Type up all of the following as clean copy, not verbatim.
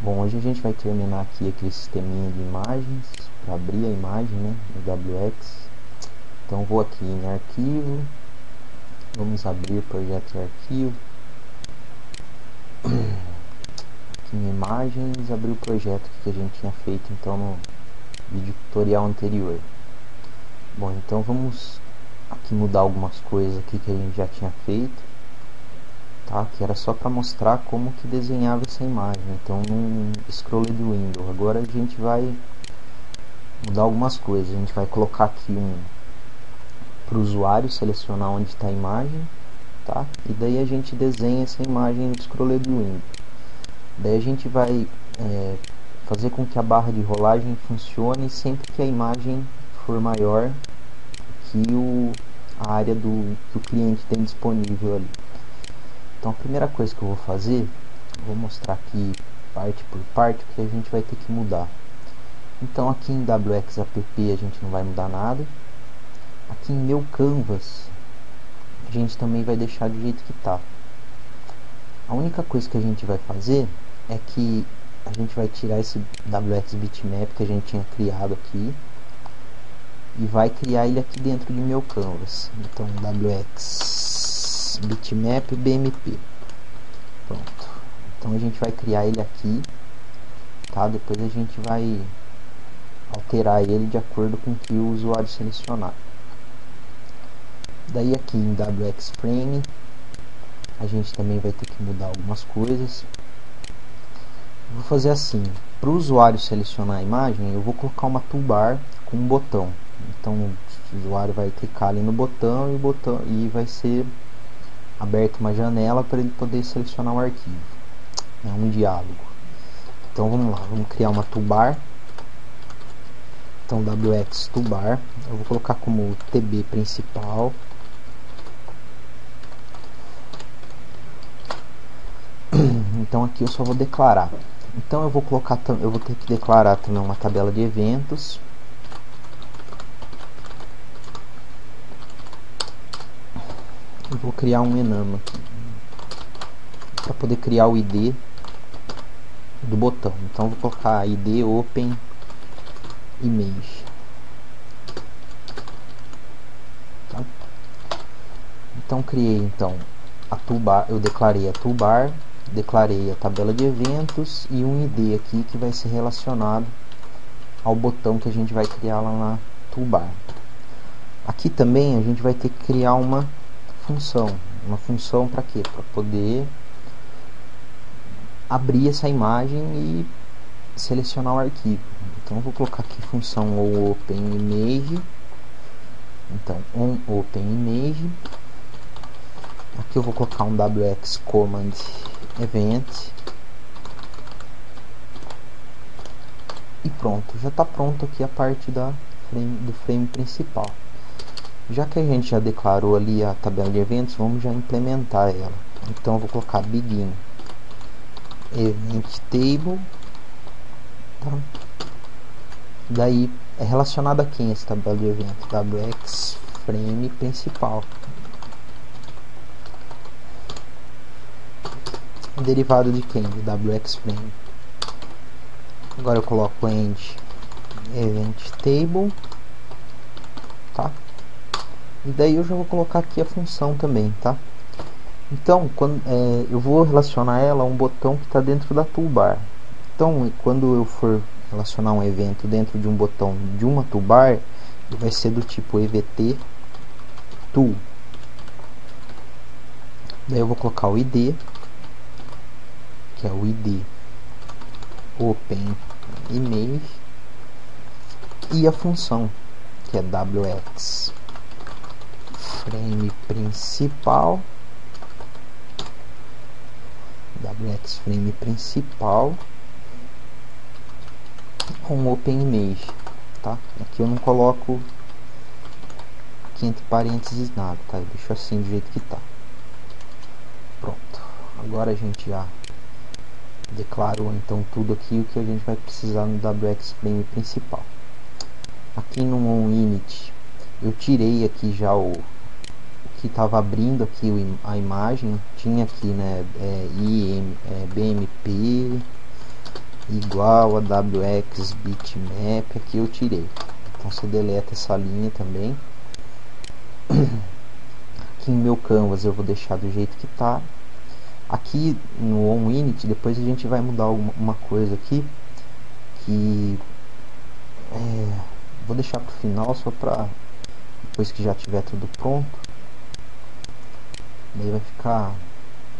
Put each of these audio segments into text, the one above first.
Bom, hoje a gente vai terminar aqui aquele sisteminha de imagens para abrir a imagem, né, no WX. Então vou aqui em arquivo, vamos abrir projeto de arquivo, aqui em imagens, abrir o projeto que a gente tinha feito então no vídeo tutorial anterior. Bom, então vamos aqui mudar algumas coisas aqui que a gente já tinha feito, tá? Que era só para mostrar como que desenhava essa imagem. Então no scroller do window, agora a gente vai mudar algumas coisas. A gente vai colocar aqui para o usuário selecionar onde está a imagem, tá? E daí a gente desenha essa imagem no scroller do window. Daí a gente vai fazer com que a barra de rolagem funcione sempre que a imagem for maior que a área que o cliente tem disponível ali. Então a primeira coisa que eu vou fazer, vou mostrar aqui parte por parte o que a gente vai ter que mudar. Então aqui em WXApp a gente não vai mudar nada. Aqui em meu canvas a gente também vai deixar do jeito que está. A única coisa que a gente vai fazer é que a gente vai tirar esse WX bitmap que a gente tinha criado aqui e vai criar ele aqui dentro de meu canvas. Então WX bitmap BMP. Pronto. Então a gente vai criar ele aqui, tá? Depois a gente vai alterar ele de acordo com o que o usuário selecionar. Daí aqui em WX Frame a gente também vai ter que mudar algumas coisas. Vou fazer assim, para o usuário selecionar a imagem, eu vou colocar uma toolbar com um botão. Então o usuário vai clicar ali no botão e vai ser aberta uma janela para ele poder selecionar o arquivo. É um diálogo. Então vamos lá, vamos criar uma toolbar. Então WX toolbar, eu vou colocar como TB principal. Então aqui eu só vou declarar. Então eu vou ter que declarar também uma tabela de eventos. Eu vou criar um enum aqui para poder criar o ID do botão. Então eu vou colocar ID Open Image. Tá? Então criei a toolbar, eu declarei a toolbar, declarei a tabela de eventos e um ID aqui que vai ser relacionado ao botão que a gente vai criar lá na toolbar. Aqui também a gente vai ter que criar uma função para quê? Para poder abrir essa imagem e selecionar o arquivo. Então eu vou colocar aqui função OpenImage. Então OpenImage. Aqui eu vou colocar um WX Command Event. E pronto, já está pronto aqui a parte do frame principal. Já que a gente já declarou ali a tabela de eventos, vamos já implementar ela. Então eu vou colocar begin event table, tá? Daí é relacionado a quem essa tabela de eventos? WX frame principal. Derivado de quem? Do WX frame. Agora eu coloco end event table, tá? E daí eu já vou colocar aqui a função também, tá? Então, eu vou relacionar ela a um botão que está dentro da toolbar. Então, quando eu for relacionar um evento dentro de um botão de uma toolbar, ele vai ser do tipo evt tool. Daí eu vou colocar o id, que é o id open image, e a função, que é wx frame principal, WX frame principal com open image, tá? Aqui eu não coloco aqui entre parênteses nada, tá? Eu deixo assim do jeito que tá. Pronto. Agora a gente já declarou então tudo aqui o que a gente vai precisar no WX frame principal. Aqui no onInit eu tirei aqui já o que estava abrindo aqui a imagem, tinha aqui, né, BMP, igual a wx bitmap, aqui eu tirei. Então você deleta essa linha também. Aqui em meu canvas eu vou deixar do jeito que tá. Aqui no onInit depois a gente vai mudar uma coisa aqui que vou deixar pro final, só para depois que já tiver tudo pronto. Daí vai ficar,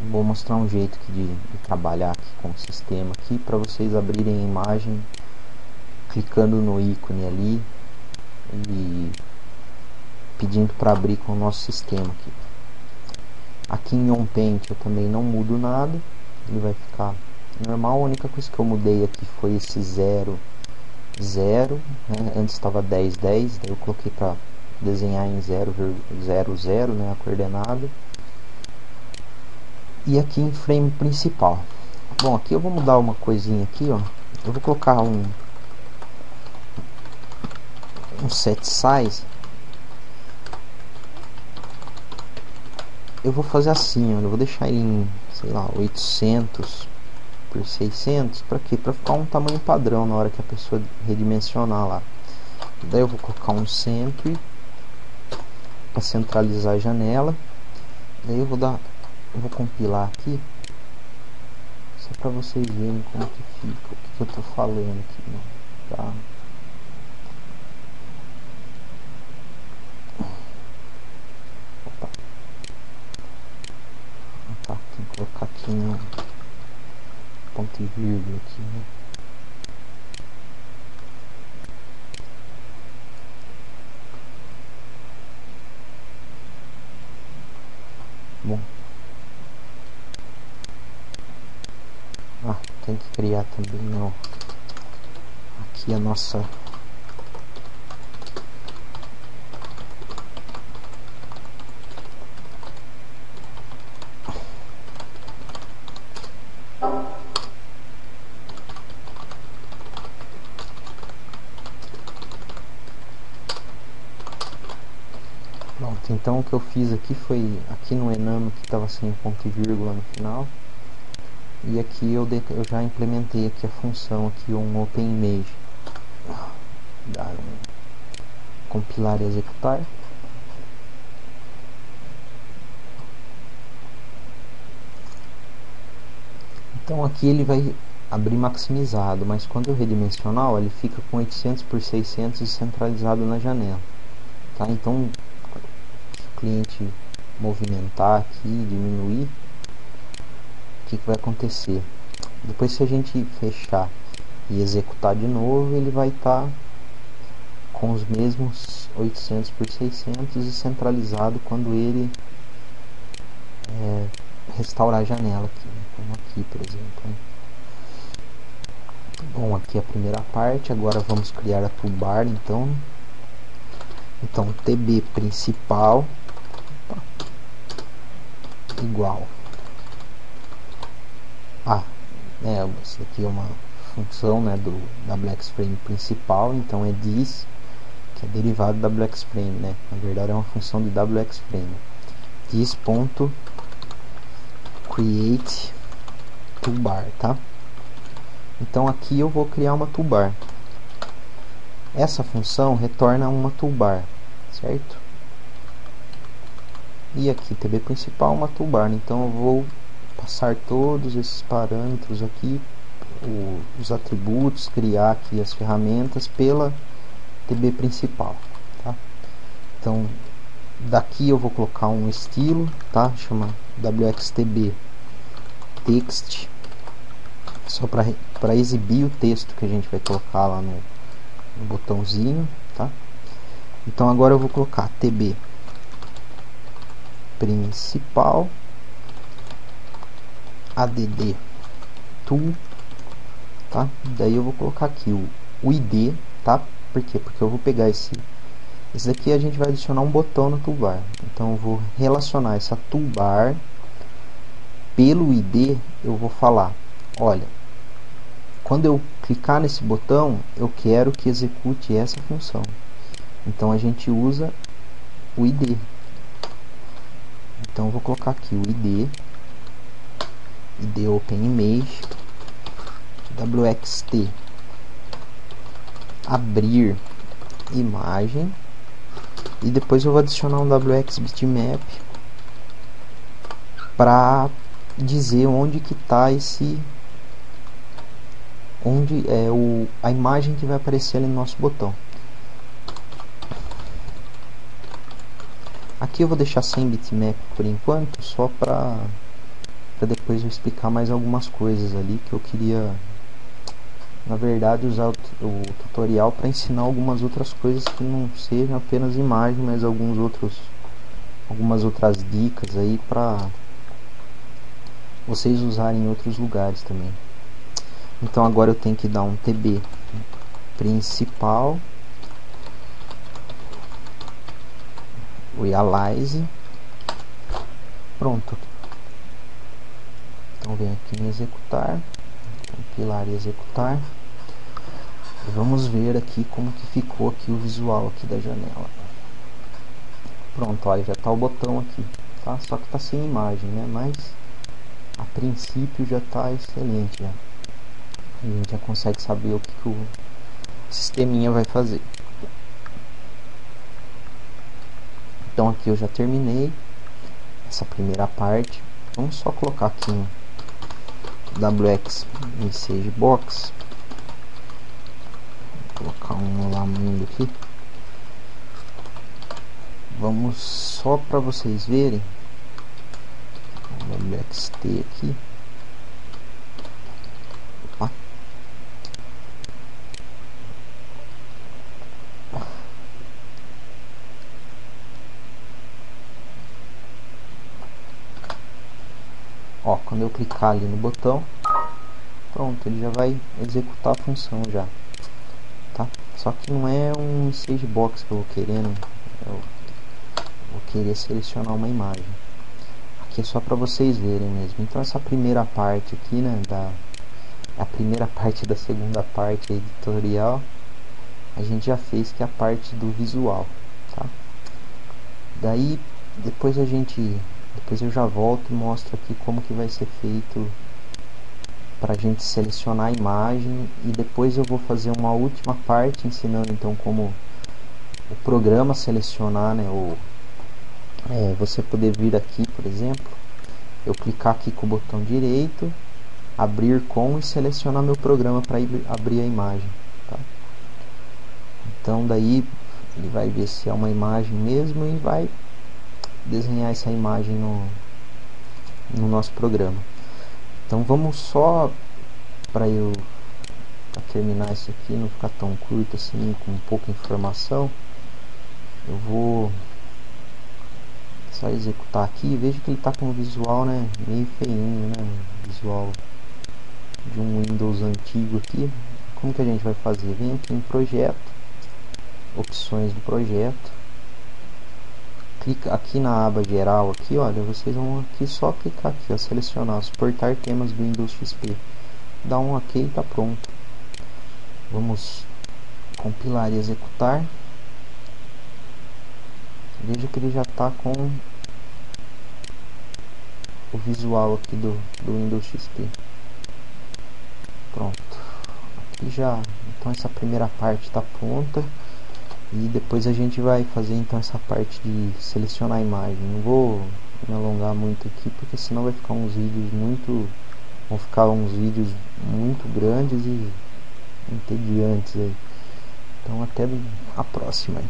vou mostrar um jeito aqui de trabalhar aqui com o sistema aqui para vocês abrirem a imagem clicando no ícone ali e pedindo para abrir com o nosso sistema aqui. Aqui em onPaint eu também não mudo nada, ele vai ficar normal. A única coisa que eu mudei aqui foi esse 0, 0, né? Antes estava 10, 10, daí eu coloquei para desenhar em 0,00, né, a coordenada. E aqui em frame principal, bom, aqui eu vou mudar uma coisinha aqui, ó. Eu vou colocar um set size. Eu vou fazer assim, ó, eu vou deixar ele em, sei lá, 800 por 600, para quê? Para ficar um tamanho padrão na hora que a pessoa redimensionar lá. Daí eu vou colocar um center para centralizar a janela. Daí eu vou compilar aqui só para vocês verem como que fica, o que eu tô falando aqui, né? Tá? Opa. Tá, tem que colocar aqui no ponto e vírgula aqui, né? Bom, tem que criar também, ó, aqui a nossa pronto. Então o que eu fiz aqui foi, aqui no enano que estava sem ponto e vírgula no final, e aqui eu já implementei aqui a função aqui, um OpenImage, dar compilar e executar. Então aqui ele vai abrir maximizado, mas quando eu redimensionar, ele fica com 800 por 600 e centralizado na janela, tá? Então se o cliente movimentar aqui, diminuir, o que vai acontecer? Depois, se a gente fechar e executar de novo, ele vai estar com os mesmos 800 por 600 e centralizado quando ele restaurar a janela aqui, né? Como aqui, por exemplo, né? Bom, aqui é a primeira parte. Agora vamos criar a toolbar, então tb principal igual essa aqui é uma função, né, da BlexFrame principal, então é this, que é derivado da BlexFrame, né? Na verdade é uma função de WXFrame. This.create toolbar, tá? Então aqui eu vou criar uma toolbar. Essa função retorna uma toolbar, certo? E aqui tb principal uma toolbar, então eu vou passar todos esses parâmetros aqui, os atributos, criar aqui as ferramentas pela tb principal, tá? Então daqui eu vou colocar um estilo, tá? Chama wxtb text, só para exibir o texto que a gente vai colocar lá no botãozinho, tá? Então agora eu vou colocar tb principal add tool, tá? Daí eu vou colocar aqui o id, tá? Por quê? Porque eu vou pegar esse daqui, a gente vai adicionar um botão no toolbar, então eu vou relacionar essa toolbar pelo id. Eu vou falar, olha, quando eu clicar nesse botão, eu quero que execute essa função, então a gente usa o id. Então eu vou colocar aqui o id OpenImage wxt abrir imagem, e depois eu vou adicionar um wxBitmap para dizer onde que está onde é a imagem que vai aparecer ali no nosso botão. Aqui eu vou deixar sem bitmap por enquanto, só para depois eu explicar mais algumas coisas ali que eu queria, na verdade, usar o tutorial para ensinar algumas outras coisas que não sejam apenas imagem, mas algumas outras dicas aí para vocês usarem em outros lugares também. Então agora eu tenho que dar um tb principal realize, pronto. Então vem aqui em executar, compilar e executar, e vamos ver aqui como que ficou aqui o visual aqui da janela. Pronto, olha, já está o botão aqui, tá? Só que está sem imagem, né? Mas a princípio já está excelente já. A gente já consegue saber o que o sisteminha vai fazer. Então aqui eu já terminei essa primeira parte. Vamos só colocar aqui um wx message box. Vou colocar um lá mundo aqui. Vamos só para vocês verem. Wxt aqui. Opa. Ó, quando eu clicar ali no botão, pronto, ele já vai executar a função já, tá? Só que não é um message box que eu vou querendo, eu vou querer selecionar uma imagem. Aqui é só para vocês verem mesmo. Então essa primeira parte aqui, né, a primeira parte da segunda parte aí do tutorial, a gente já fez, que é a parte do visual, tá? Daí depois eu já volto e mostro aqui como que vai ser feito para a gente selecionar a imagem, e depois eu vou fazer uma última parte ensinando então como o programa selecionar, né, você poder vir aqui, por exemplo, eu clicar aqui com o botão direito, abrir com, e selecionar meu programa para abrir a imagem, tá? Então daí ele vai ver se é uma imagem mesmo e vai desenhar essa imagem no nosso programa. Então vamos só para terminar isso aqui, não ficar tão curto assim, com pouca informação, eu vou só executar aqui. Veja que ele está com um visual, né, meio feinho, né, visual de um Windows antigo aqui. Como que a gente vai fazer? Vem aqui em projeto, opções do projeto, clica aqui na aba geral aqui, olha, vocês vão aqui só clicar aqui, ó, selecionar suportar temas do Windows XP, dá um OK e tá pronto. Vamos compilar e executar. Veja que ele já está com o visual aqui do Windows XP. Pronto. Aqui já, então essa primeira parte está pronta. E depois a gente vai fazer então essa parte de selecionar a imagem. Não vou me alongar muito aqui, porque senão vai ficar vão ficar uns vídeos muito grandes e entediantes aí. Então até a próxima aí.